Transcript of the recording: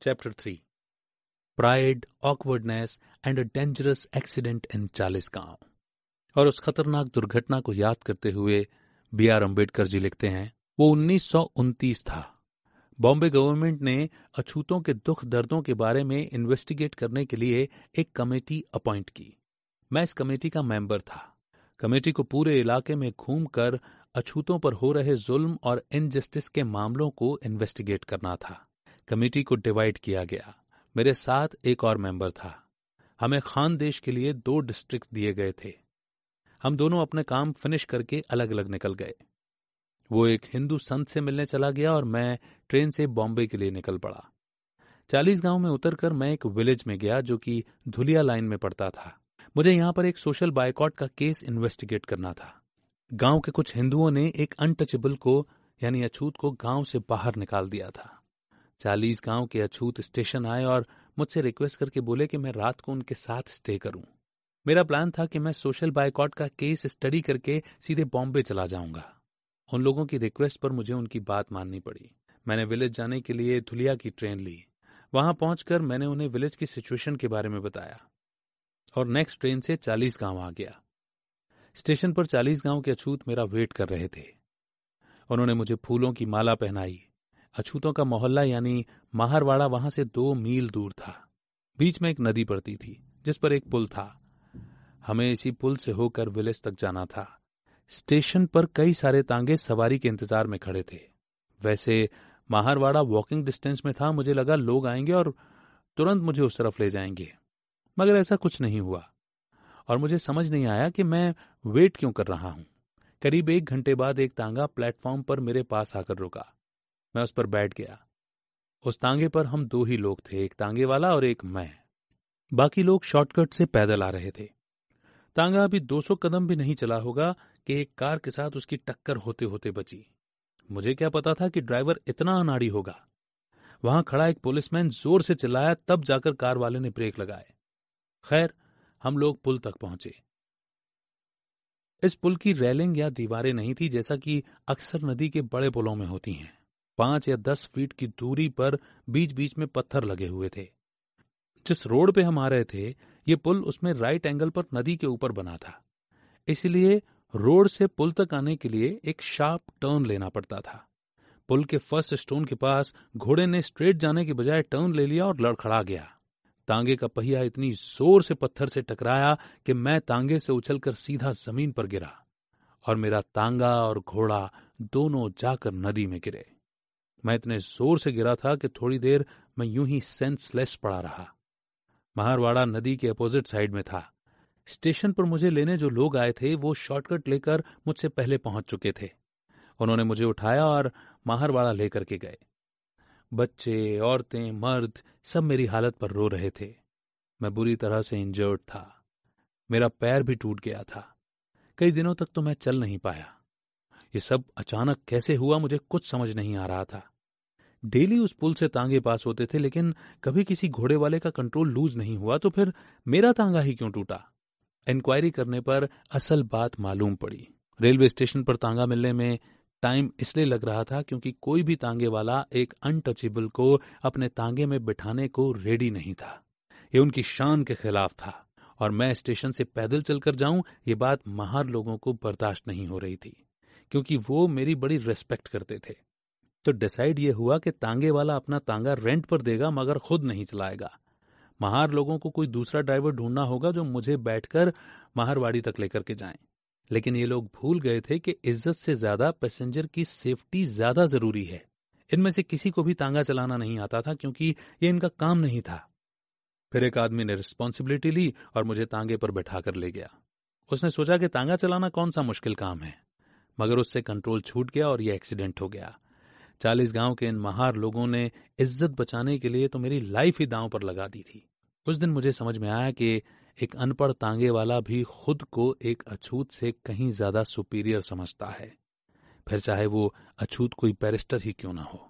Chapter 3 pride, awkwardness and a dangerous accident in Chalisgaon. और उस खतरनाक दुर्घटना को याद करते हुए B.R. अम्बेडकर जी लिखते हैं, वो 1929 था। बॉम्बे गवर्नमेंट ने अछूतों के दुख दर्दों के बारे में इन्वेस्टिगेट करने के लिए एक कमेटी अपॉइंट की। मैं इस कमेटी का मेंबर था। कमेटी को पूरे इलाके में घूमकर अछूतों पर हो रहे जुल्म और इनजस्टिस के मामलों को इन्वेस्टिगेट करना था। कमेटी को डिवाइड किया गया। मेरे साथ एक और मेंबर था। हमें खान देश के लिए 2 डिस्ट्रिक्ट दिए गए थे। हम दोनों अपने काम फिनिश करके अलग अलग निकल गए। वो एक हिंदू संत से मिलने चला गया और मैं ट्रेन से बॉम्बे के लिए निकल पड़ा। चालीसगांव में उतरकर मैं एक विलेज में गया जो कि धुलिया लाइन में पड़ता था। मुझे यहाँ पर एक सोशल बायकॉट का केस इन्वेस्टिगेट करना था। गांव के कुछ हिंदुओं ने एक अनटचेबल को यानी अछूत को गांव से बाहर निकाल दिया था। चालीसगांव के अछूत स्टेशन आए और मुझसे रिक्वेस्ट करके बोले कि मैं रात को उनके साथ स्टे करूं। मेरा प्लान था कि मैं सोशल बायकॉट का केस स्टडी करके सीधे बॉम्बे चला जाऊंगा। उन लोगों की रिक्वेस्ट पर मुझे उनकी बात माननी पड़ी। मैंने विलेज जाने के लिए धुलिया की ट्रेन ली। वहां पहुंचकर मैंने उन्हें विलेज की सिचुएशन के बारे में बताया और नेक्स्ट ट्रेन से चालीसगांव आ गया। स्टेशन पर चालीसगांव के अछूत मेरा वेट कर रहे थे। उन्होंने मुझे फूलों की माला पहनाई। अछूतों का मोहल्ला यानी माहरवाड़ा वहां से 2 मील दूर था। बीच में एक नदी पड़ती थी जिस पर एक पुल था। हमें इसी पुल से होकर विलेज तक जाना था। स्टेशन पर कई सारे तांगे सवारी के इंतजार में खड़े थे। वैसे माहरवाड़ा वॉकिंग डिस्टेंस में था। मुझे लगा लोग आएंगे और तुरंत मुझे उस तरफ ले जाएंगे, मगर ऐसा कुछ नहीं हुआ और मुझे समझ नहीं आया कि मैं वेट क्यों कर रहा हूं। करीब 1 घंटे बाद एक तांगा प्लेटफॉर्म पर मेरे पास आकर रुका। मैं उस पर बैठ गया। उस तांगे पर हम 2 ही लोग थे, एक तांगे वाला और एक मैं। बाकी लोग शॉर्टकट से पैदल आ रहे थे। तांगा अभी 200 कदम भी नहीं चला होगा कि एक कार के साथ उसकी टक्कर होते होते बची। मुझे क्या पता था कि ड्राइवर इतना अनाड़ी होगा। वहां खड़ा एक पुलिसमैन जोर से चिल्लाया, तब जाकर कार वाले ने ब्रेक लगाए। खैर, हम लोग पुल तक पहुंचे। इस पुल की रेलिंग या दीवारें नहीं थी जैसा कि अक्सर नदी के बड़े पुलों में होती हैं। 5 या 10 फीट की दूरी पर बीच बीच में पत्थर लगे हुए थे। जिस रोड पे हम आ रहे थे, ये पुल उसमें राइट एंगल पर नदी के ऊपर बना था। इसलिए रोड से पुल तक आने के लिए एक शार्प टर्न लेना पड़ता था। पुल के फर्स्ट स्टोन के पास घोड़े ने स्ट्रेट जाने की बजाय टर्न ले लिया और लड़खड़ा गया। तांगे का पहिया इतनी जोर से पत्थर से टकराया कि मैं तांगे से उछलकर सीधा जमीन पर गिरा और मेरा तांगा और घोड़ा दोनों जाकर नदी में गिरे। मैं इतने जोर से गिरा था कि थोड़ी देर मैं यूं ही सेंसलेस पड़ा रहा। माहरवाड़ा नदी के अपोजिट साइड में था। स्टेशन पर मुझे लेने जो लोग आए थे वो शॉर्टकट लेकर मुझसे पहले पहुंच चुके थे। उन्होंने मुझे उठाया और माहरवाड़ा लेकर के गए। बच्चे, औरतें, मर्द सब मेरी हालत पर रो रहे थे। मैं बुरी तरह से इंजर्ड था। मेरा पैर भी टूट गया था। कई दिनों तक तो मैं चल नहीं पाया। ये सब अचानक कैसे हुआ मुझे कुछ समझ नहीं आ रहा था। डेली उस पुल से तांगे पास होते थे लेकिन कभी किसी घोड़े वाले का कंट्रोल लूज नहीं हुआ, तो फिर मेरा तांगा ही क्यों टूटा? इंक्वायरी करने पर असल बात मालूम पड़ी। रेलवे स्टेशन पर तांगा मिलने में टाइम इसलिए लग रहा था क्योंकि कोई भी तांगे वाला एक अनटचेबल को अपने तांगे में बिठाने को रेडी नहीं था। ये उनकी शान के खिलाफ था और मैं स्टेशन से पैदल चलकर जाऊं, ये बात महार लोगों को बर्दाश्त नहीं हो रही थी क्योंकि वो मेरी बड़ी रिस्पेक्ट करते थे। तो डिसाइड ये हुआ कि तांगे वाला अपना तांगा रेंट पर देगा मगर खुद नहीं चलाएगा। महार लोगों को कोई दूसरा ड्राइवर ढूंढना होगा जो मुझे बैठकर माहरवाड़ी तक लेकर के जाएं। लेकिन ये लोग भूल गए थे कि इज्जत से ज्यादा पैसेंजर की सेफ्टी ज्यादा जरूरी है। इनमें से किसी को भी तांगा चलाना नहीं आता था क्योंकि ये इनका काम नहीं था। फिर एक आदमी ने रिस्पॉन्सिबिलिटी ली और मुझे तांगे पर बैठा कर ले गया। उसने सोचा कि तांगा चलाना कौन सा मुश्किल काम है, मगर उससे कंट्रोल छूट गया और यह एक्सीडेंट हो गया। चालीसगांव के इन महार लोगों ने इज्जत बचाने के लिए तो मेरी लाइफ ही दांव पर लगा दी थी। उस दिन मुझे समझ में आया कि एक अनपढ़ तांगे वाला भी खुद को एक अछूत से कहीं ज्यादा सुपीरियर समझता है, फिर चाहे वो अछूत कोई बैरिस्टर ही क्यों ना हो।